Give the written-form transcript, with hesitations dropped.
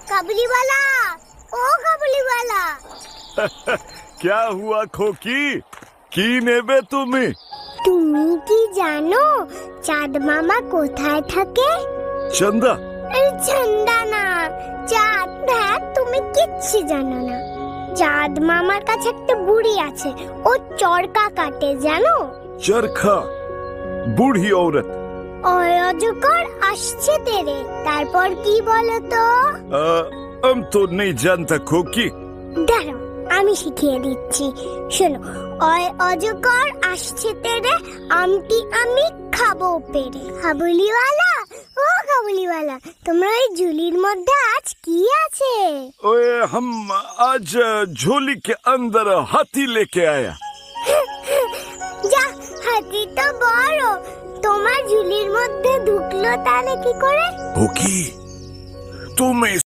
কাবুলি वाला, ओ কাবুলি वाला। क्या हुआ खोकी? কি নেবে তুমি? তুমি কি জানো চাঁদ মামা কোথায় থাকে? চন্দা? আরে চন্দা না, চাঁদ। দেখ, তুমি কিচ্ছু জানো না। চাঁদ মামার কাছে একটা বুড়ি আছে, ও চরকা কাটে, জানো? চরখা? বুড়ি औरत। অজগর আসছে তেরে, তারপর কি বলো তো? हम तो नहीं जानता खोकी। দাঁড়াও, আমি শিখিয়ে দিচ্ছি, শোনো। অজগর আসছে তেরে, আমটি আমি খাবো পেরে। কাবুলিওয়ালা, ও কাবুলিওয়ালা, তোমরা ওই ঝুলির মধ্যে আজ কি আছে? ओए हम आज झोली के अंदर हाथी लेके आया। যা, হাতি তো বড়, তোমার ঝুলির মধ্যে ঢুকলো তাহলে কি করে? खोकी, तुम्हें